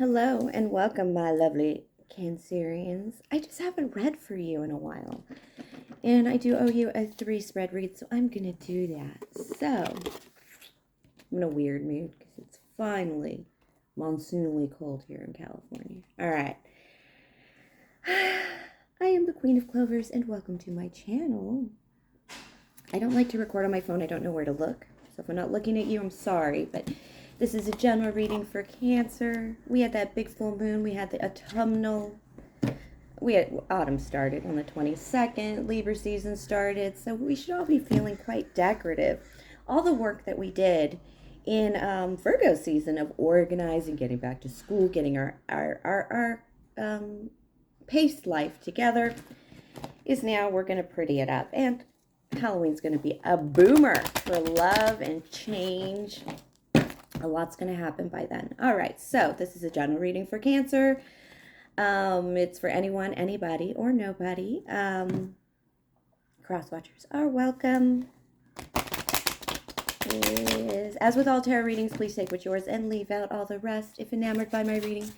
Hello and welcome, my lovely Cancerians. I just haven't read for you in a while. And I do owe you a 3-spread read, so I'm going to do that. So, I'm in a weird mood because it's finally monsoonally cold here in California. Alright. I am the Queen of Clovers and welcome to my channel. I don't like to record on my phone. I don't know where to look. So if I'm not looking at you, I'm sorry, but this is a general reading for Cancer. We had that big full moon. We had the autumnal. Autumn started on the 22nd. Libra season started. So we should all be feeling quite decorative. All the work that we did in Virgo season of organizing, getting back to school, getting our paced life together is now we're going to pretty it up. And Halloween's going to be a boomer for love and change. A lot's going to happen by then. All right, so this is a general reading for Cancer. It's for anyone, anybody, or nobody. Cross-watchers are welcome. As with all tarot readings, please take what's yours and leave out all the rest. If enamored by my reading,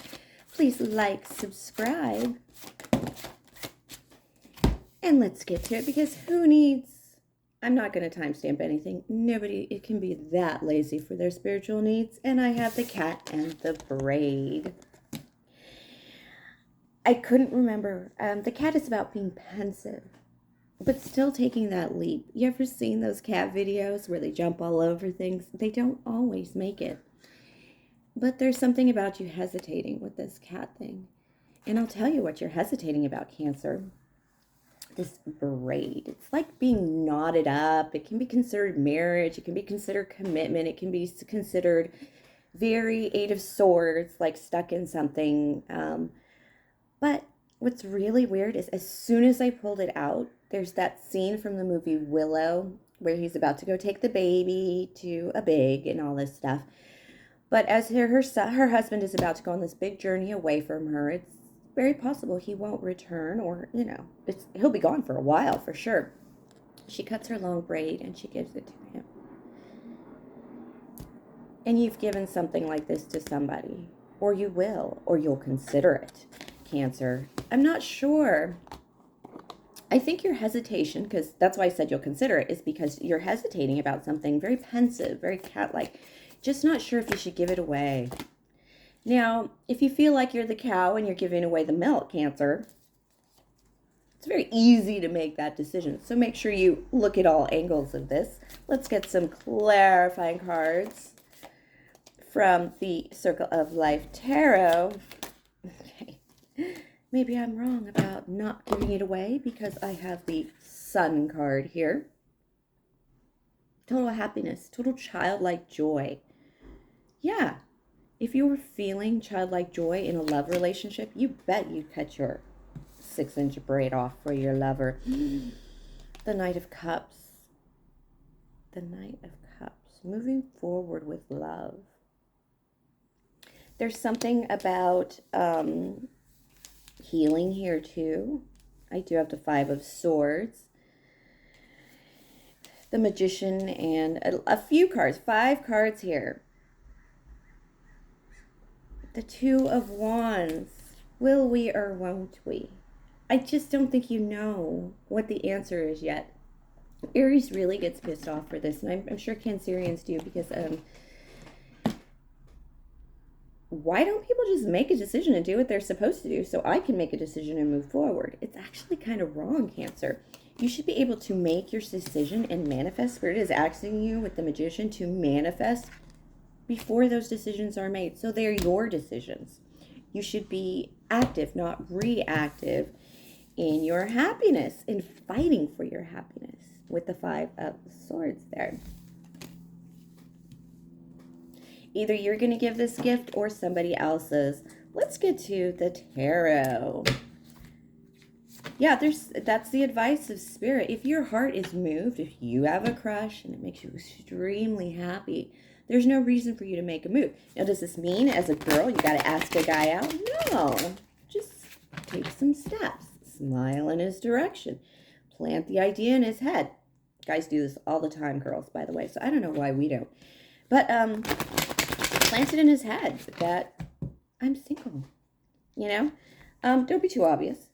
please like, subscribe. And let's get to it, because who needs... I'm not going to timestamp anything. Nobody, it can be that lazy for their spiritual needs. And I have the cat and the braid. I couldn't remember. The cat is about being pensive, but still taking that leap. You ever seen those cat videos where they jump all over things? They don't always make it. But there's something about you hesitating with this cat thing. And I'll tell you what you're hesitating about, Cancer. This braid. It's like being knotted up. It can be considered marriage. It can be considered commitment. It can be considered very 8 of Swords, like stuck in something. But what's really weird is as soon as I pulled it out, there's that scene from the movie Willow where he's about to go take the baby to a big and all this stuff. But as her husband is about to go on this big journey away from her, it's very possible he won't return, or, he'll be gone for a while for sure. She cuts her long braid and she gives it to him. And you've given something like this to somebody, or you will, or you'll consider it, Cancer. I'm not sure. I think your hesitation, because that's why I said you'll consider it, is because you're hesitating about something very pensive, very cat-like. Just not sure if you should give it away. Now, if you feel like you're the cow and you're giving away the milk, Cancer, it's very easy to make that decision. So make sure you look at all angles of this. Let's get some clarifying cards from the Circle of Life Tarot. Okay. Maybe I'm wrong about not giving it away because I have the Sun card here. Total happiness, total childlike joy. Yeah. If you were feeling childlike joy in a love relationship, you bet you'd cut your 6-inch braid off for your lover. The Knight of Cups. The Knight of Cups. Moving forward with love. There's something about healing here too. I do have the 5 of Swords. The Magician and a few cards. 5 cards here. The 2 of Wands. Will we or won't we? I just don't think you know what the answer is yet. Aries really gets pissed off for this, and I'm sure Cancerians do, because why don't people just make a decision and do what they're supposed to do so I can make a decision and move forward? It's actually kind of wrong, Cancer. You should be able to make your decision and manifest. Spirit is asking you with the Magician to manifest before those decisions are made. So they're your decisions. You should be active, not reactive in your happiness, in fighting for your happiness with the 5 of Swords there. Either you're going to give this gift or somebody else's. Let's get to the tarot. Yeah, that's the advice of Spirit. If your heart is moved, if you have a crush and it makes you extremely happy, there's no reason for you to make a move. Now, does this mean as a girl you got to ask a guy out? No. Just take some steps. Smile in his direction. Plant the idea in his head. Guys do this all the time, girls, by the way, so I don't know why we don't. But plant it in his head that I'm single. You know? Don't be too obvious.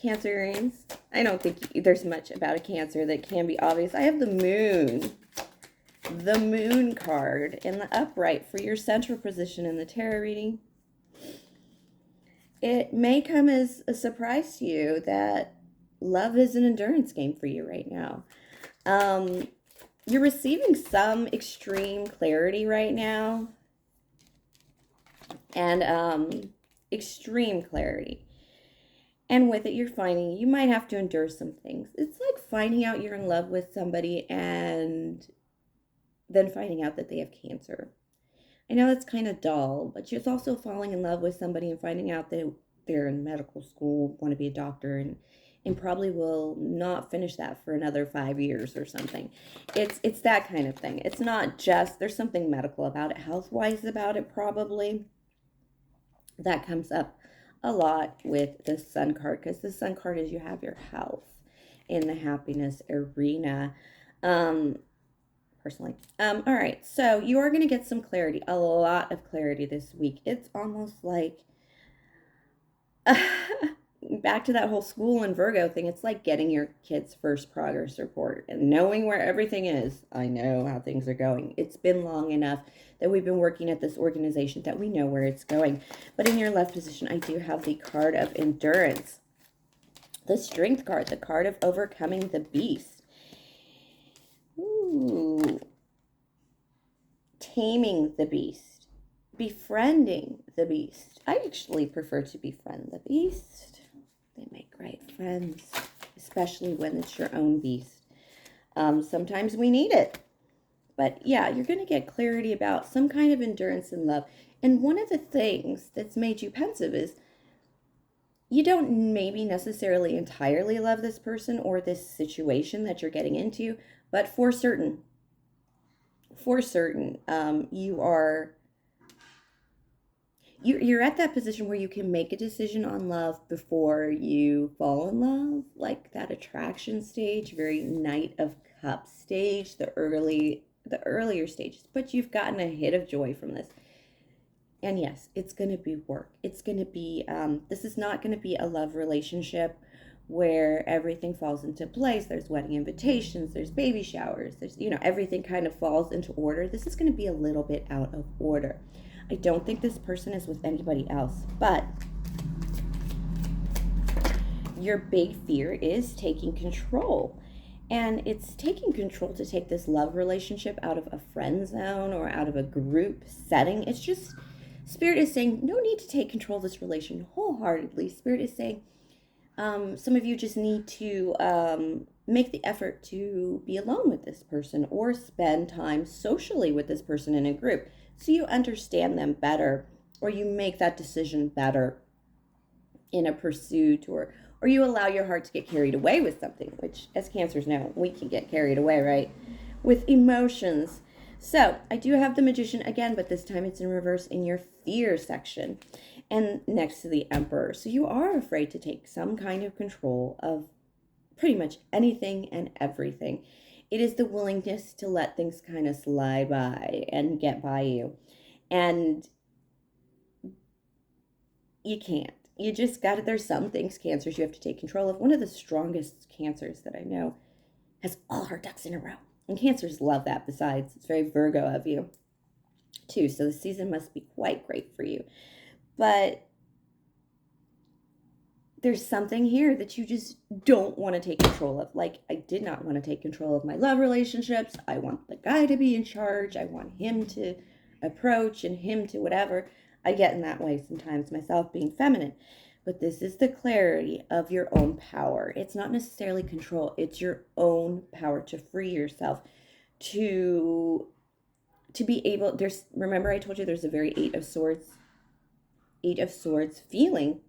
Cancerians. I don't think there's much about a Cancer that can be obvious. I have the Moon. The Moon card in the upright for your central position in the tarot reading. It may come as a surprise to you that love is an endurance game for you right now. You're receiving some extreme clarity right now. And extreme clarity. And with it, you're finding you might have to endure some things. It's like finding out you're in love with somebody and then finding out that they have Cancer. I know that's kind of dull, but it's also falling in love with somebody and finding out that they're in medical school, want to be a doctor, and probably will not finish that for another 5 years or something. It's that kind of thing. It's not just, there's something medical about it, health-wise about it probably. That comes up a lot with the Sun card, because the Sun card is you have your health in the happiness arena. Personally. All right, so you are going to get some clarity, a lot of clarity this week. It's almost like back to that whole school and Virgo thing. It's like getting your kid's first progress report and knowing where everything is. I know how things are going. It's been long enough that we've been working at this organization that we know where it's going. But in your left position, I do have the card of endurance, the Strength card, the card of overcoming the beast. Ooh. Taming the beast, befriending the beast. I actually prefer to befriend the beast. They make great friends, especially when it's your own beast. Sometimes we need it. But yeah, you're going to get clarity about some kind of endurance and love. And one of the things that's made you pensive is you don't maybe necessarily entirely love this person or this situation that you're getting into, but for certain, you're at that position where you can make a decision on love before you fall in love, like that attraction stage, very Knight of Cups stage, the earlier stages. But you've gotten a hit of joy from this. And yes, it's going to be work. It's going to be, this is not going to be a love relationship where everything falls into place. There's wedding invitations, there's baby showers, there's, everything kind of falls into order. This is going to be a little bit out of order. I don't think this person is with anybody else, but your big fear is taking control. And it's taking control to take this love relationship out of a friend zone or out of a group setting. It's just, Spirit is saying, no need to take control of this relation wholeheartedly. Spirit is saying, some of you just need to make the effort to be alone with this person or spend time socially with this person in a group so you understand them better, or you make that decision better in a pursuit, or you allow your heart to get carried away with something, which as Cancers know, we can get carried away, right? With emotions. So I do have the Magician again, but this time it's in reverse in your fear section and next to the Emperor. So you are afraid to take some kind of control of pretty much anything and everything. It is the willingness to let things kind of slide by and get by you. And you can't. You just got to, there's some things, Cancers, you have to take control of. One of the strongest Cancers that I know has all her ducks in a row. And Cancers love that. Besides, it's very Virgo of you, too. So the season must be quite great for you. But there's something here that you just don't want to take control of. Like, I did not want to take control of my love relationships. I want the guy to be in charge. I want him to approach and him to whatever. I get in that way sometimes myself, being feminine. But this is the clarity of your own power. It's not necessarily control. It's your own power to free yourself, to be able, remember I told you there's a very Eight of Swords feeling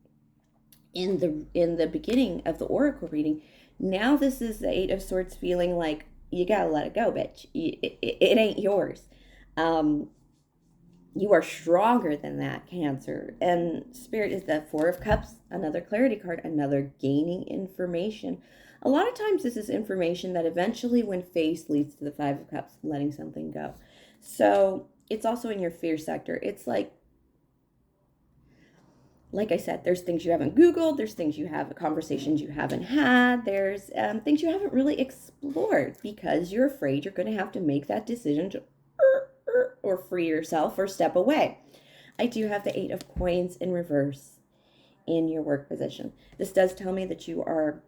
in the beginning of the Oracle reading. Now this is the Eight of Swords feeling like you gotta let it go, bitch. It ain't yours. You are stronger than that, Cancer. And Spirit is the Four of Cups, another clarity card, another gaining information. A lot of times this is information that eventually, when faced, leads to the Five of Cups, letting something go. So it's also in your fear sector. It's like like I said, there's things you haven't Googled, there's things you have, conversations you haven't had, there's things you haven't really explored because you're afraid you're going to have to make that decision to or free yourself or step away. I do have the 8 of Coins in reverse in your work position. This does tell me that you are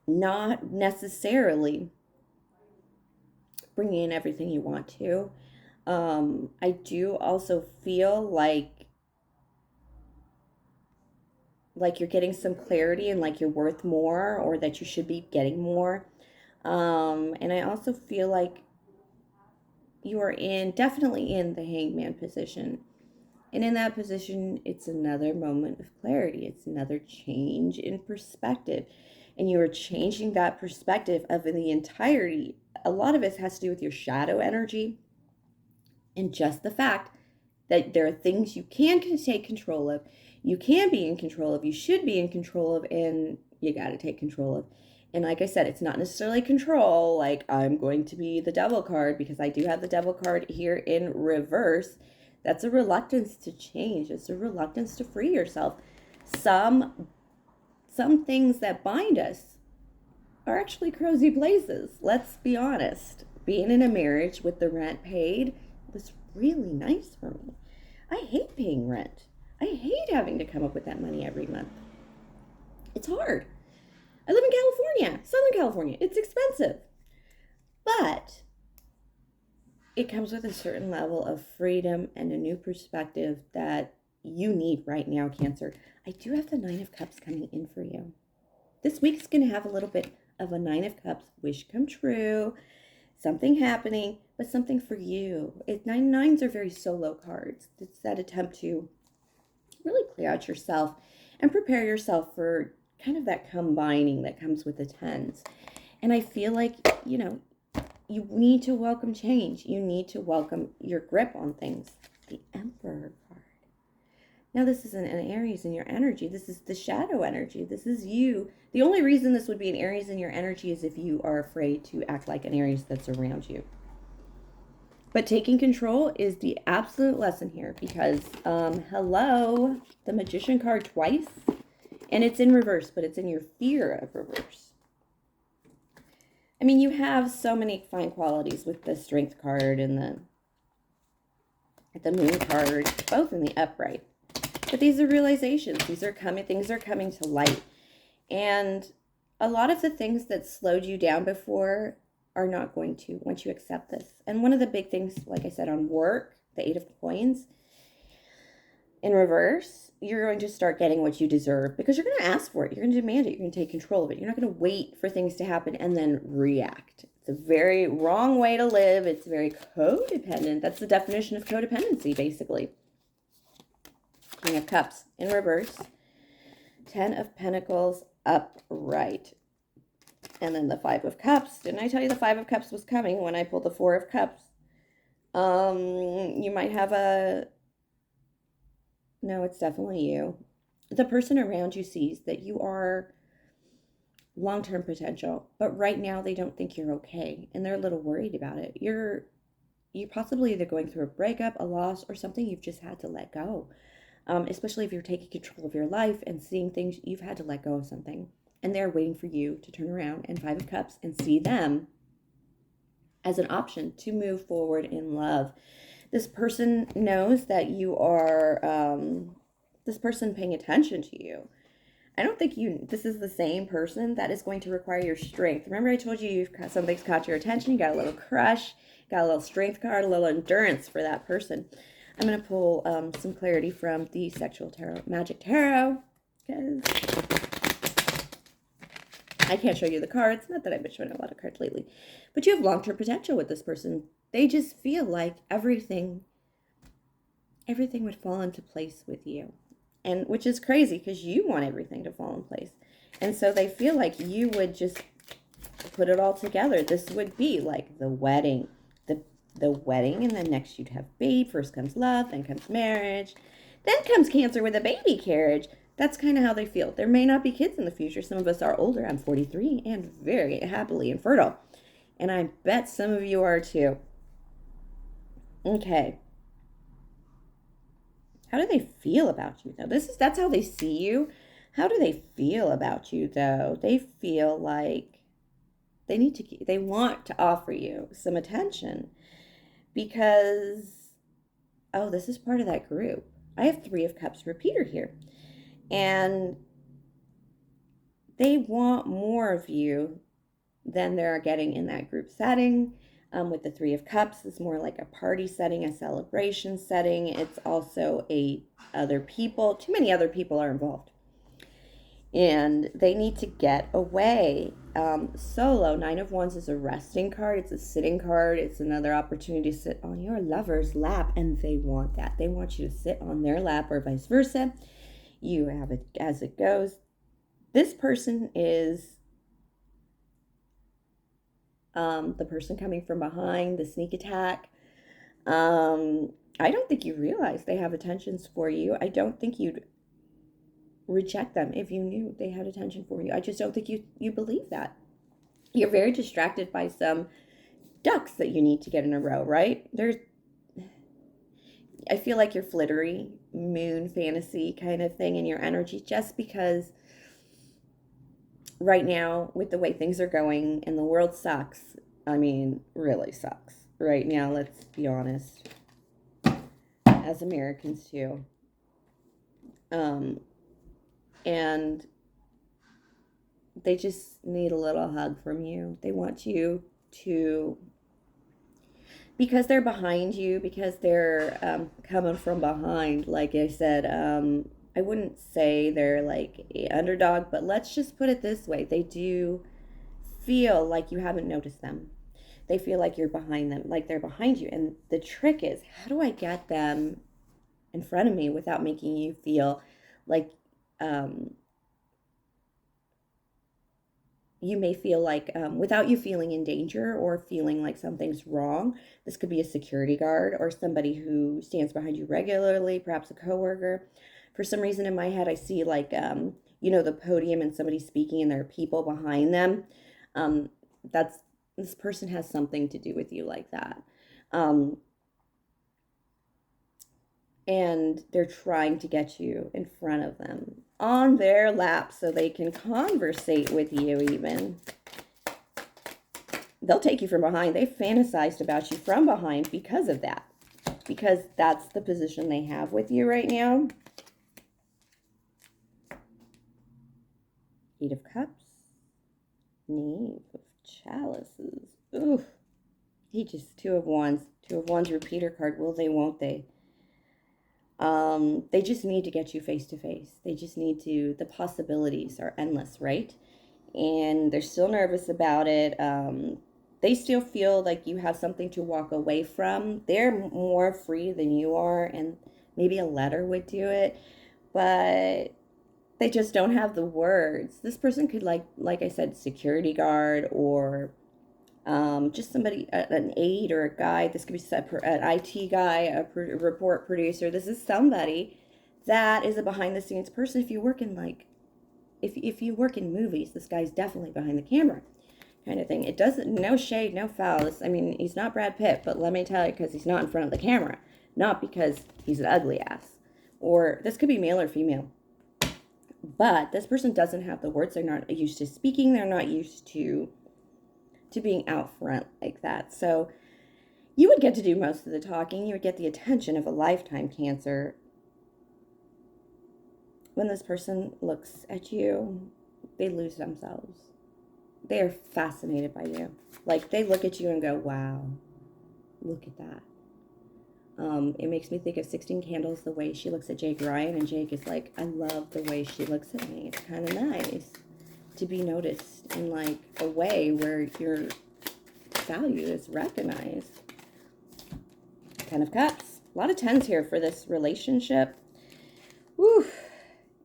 not necessarily bringing in everything you want to. I do also feel like you're getting some clarity and like you're worth more or that you should be getting more. And I also feel like you are definitely in the Hangman position. And in that position, it's another moment of clarity. It's another change in perspective. And you are changing that perspective of in the entirety. A lot of it has to do with your shadow energy and just the fact that there are things you can take control of, you can be in control of, you should be in control of, and you got to take control of. And like I said, it's not necessarily control, like I'm going to be the Devil card, because I do have the Devil card here in reverse. That's a reluctance to change. It's a reluctance to free yourself. Some things that bind us are actually cozy places. Let's be honest. Being in a marriage with the rent paid was really nice for me. I hate paying rent. I hate having to come up with that money every month. It's hard. I live in California, Southern California. It's expensive. But it comes with a certain level of freedom and a new perspective that you need right now, Cancer. I do have the 9 of Cups coming in for you. This week's going to have a little bit of a 9 of Cups wish come true, something happening, but something for you. Nines are very solo cards. It's that attempt to really clear out yourself and prepare yourself for kind of that combining that comes with the 10s. And I feel like, you need to welcome change. You need to welcome your grip on things. The Emperor card. Now, this isn't an Aries in your energy. This is the shadow energy. This is you. The only reason this would be an Aries in your energy is if you are afraid to act like an Aries that's around you. But taking control is the absolute lesson here because, hello, the Magician card twice. And it's in reverse, but it's in your fear of reverse. I mean, you have so many fine qualities with the Strength card and the Moon card, both in the upright. But these are realizations. These are coming, things are coming to light. And a lot of the things that slowed you down before are not going to once you accept this. And one of the big things, like I said, on work, the 8 of Coins, in reverse, you're going to start getting what you deserve because you're going to ask for it. You're going to demand it. You're going to take control of it. You're not going to wait for things to happen and then react. It's a very wrong way to live. It's very codependent. That's the definition of codependency, basically. King of Cups in reverse. 10 of Pentacles upright. And then the 5 of Cups. Didn't I tell you the 5 of Cups was coming when I pulled the 4 of Cups? You might have No, it's definitely you. The person around you sees that you are long-term potential, but right now they don't think you're okay, and they're a little worried about it. You're possibly either going through a breakup, a loss, or something you've just had to let go. Especially if you're taking control of your life and seeing things, you've had to let go of something. And they're waiting for you to turn around and 5 of Cups and see them as an option to move forward in love. This person knows that you are, this person paying attention to you. I don't think this is the same person that is going to require your strength. Remember I told you something's caught your attention, you got a little crush, got a little strength card, a little endurance for that person. I'm going to pull some clarity from the Sexual Tarot, Magic Tarot, because I can't show you the cards. Not that I've been showing a lot of cards lately. But you have long-term potential with this person. They just feel like everything would fall into place with you. And which is crazy because you want everything to fall in place. And so they feel like you would just put it all together. This would be like the wedding. The wedding, and then next you'd have babe. First comes love, then comes marriage. Then comes Cancer with a baby carriage. That's kind of how they feel. There may not be kids in the future. Some of us are older. I'm 43 and very happily infertile. And I bet some of you are too. Okay. How do they feel about you, though? That's how they see you. How do they feel about you, though? They feel like they want to offer you some attention because, oh, this is part of that group. I have 3 of Cups repeater here. And they want more of you than they're getting in that group setting. With the 3 of Cups, it's more like a party setting, a celebration setting. It's also too many other people are involved. And they need to get away. Solo, 9 of Wands is a resting card. It's a sitting card. It's another opportunity to sit on your lover's lap, and they want that. They want you to sit on their lap or vice versa. You have it as it goes. This person is the person coming from behind, the sneak attack. I don't think you realize they have attentions for you. I don't think you'd reject them if you knew they had attention for you. I just don't think you believe that. You're very distracted by some ducks that you need to get in a row, right? I feel like you're flittery, moon fantasy kind of thing in your energy, just because right now, with the way things are going and the world sucks, I mean, really sucks right now, let's be honest, as Americans too. And they just need a little hug from you. They want you to, because they're behind you, because they're coming from behind, like I said, I wouldn't say they're like an underdog, but let's just put it this way. They do feel like you haven't noticed them. They feel like you're behind them, like they're behind you. And the trick is, how do I get them in front of me without making you feel like you may feel like, without you feeling in danger or feeling like something's wrong. This could be a security guard or somebody who stands behind you regularly, perhaps a coworker. For some reason in my head, I see like, the podium and somebody speaking and there are people behind them. This person has something to do with you like that. And they're trying to get you in front of them on their lap so they can conversate with you even. They'll take you from behind. They fantasized about you from behind because of that. Because that's the position they have with you right now. 8 of Cups. Knave of Chalices. Ooh. 2 of Wands. 2 of Wands repeater card. Will they, won't they? They just need to get you face to face. They just need to, the possibilities are endless, right? And they're still nervous about it. They still feel like you have something to walk away from. They're more free than you are, and maybe a letter would do it, but they just don't have the words. This person could, like I said, security guard or just somebody, an aide or a guide. This could be an IT guy, a report producer. This is somebody that is a behind the scenes person. If you work in if you work in movies, this guy's definitely behind the camera kind of thing. It doesn't, no shade, no foul. I mean, he's not Brad Pitt, but let me tell you, because he's not in front of the camera, not because he's an ugly ass. Or this could be male or female. But this person doesn't have the words. They're not used to speaking. They're not used to being out front like that. So you would get to do most of the talking. You would get the attention of a lifetime, Cancer. When this person looks at you, they lose themselves. They are fascinated by you. Like, they look at you and go, wow, look at that. It makes me think of 16 Candles, the way she looks at Jake Ryan, and Jake is like, I love the way she looks at me. It's kind of nice to be noticed in like a way where your value is recognized. 10 of Cups. A lot of 10s here for this relationship. Woo.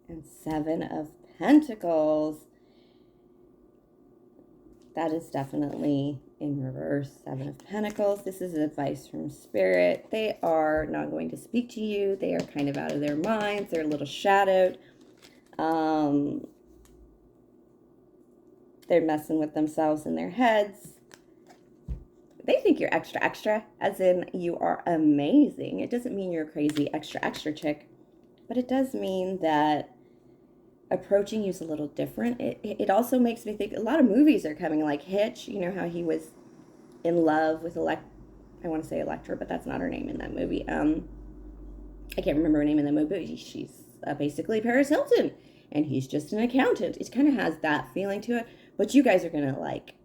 And 7 of Pentacles. That is definitely in reverse. 7 of Pentacles. This is advice from Spirit. They are not going to speak to you. They are kind of out of their minds. They're a little shadowed. They're messing with themselves in their heads. They think you're extra, extra, as in you are amazing. It doesn't mean you're a crazy extra, extra chick. but it does mean that approaching you is a little different. It also makes me think a lot of movies are coming, like Hitch. You know how he was in love with I want to say Electra, but that's not her name in that movie. I can't remember her name in the movie. She's basically Paris Hilton, and he's just an accountant. It kind of has that feeling to it. But you guys are gonna like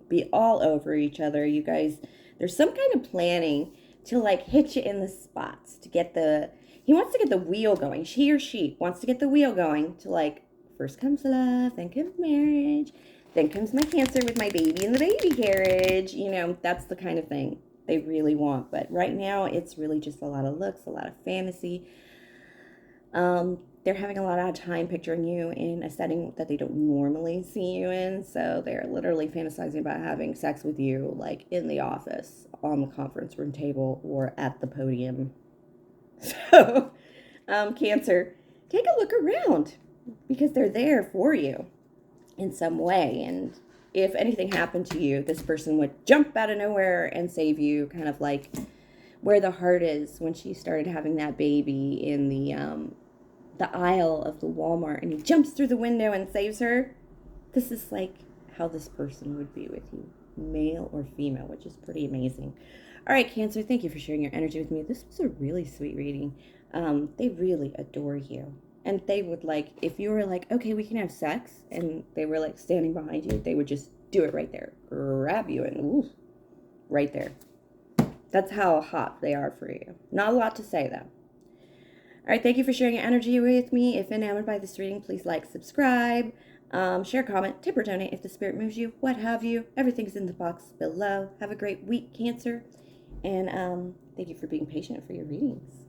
be all over each other. You guys, there's some kind of planning to like hit you in the spots to get he wants to get the wheel going. He or she wants to get the wheel going to like, first comes love, then comes marriage, then comes my Cancer with my baby in the baby carriage. You know, that's the kind of thing they really want. But right now, it's really just a lot of looks, a lot of fantasy. They're having a lot of time picturing you in a setting that they don't normally see you in. So they're literally fantasizing about having sex with you, like in the office, on the conference room table, or at the podium. So, Cancer, take a look around because they're there for you in some way. And if anything happened to you, this person would jump out of nowhere and save you, kind of like where the heart is when she started having that baby in the aisle of the Walmart, and he jumps through the window and saves her. This is like how this person would be with you, male or female, which is pretty amazing. All right, Cancer, thank you for sharing your energy with me. This was a really sweet reading. They really adore you. And they would like, if you were like, okay, we can have sex, and they were like standing behind you, they would just do it right there. Grab you and ooh, right there. That's how hot they are for you. Not a lot to say, though. All right, thank you for sharing your energy with me. If enamored by this reading, please like, subscribe, share, comment, tip, or donate if the spirit moves you, what have you. Everything's in the box below. Have a great week, Cancer. And thank you for being patient for your readings.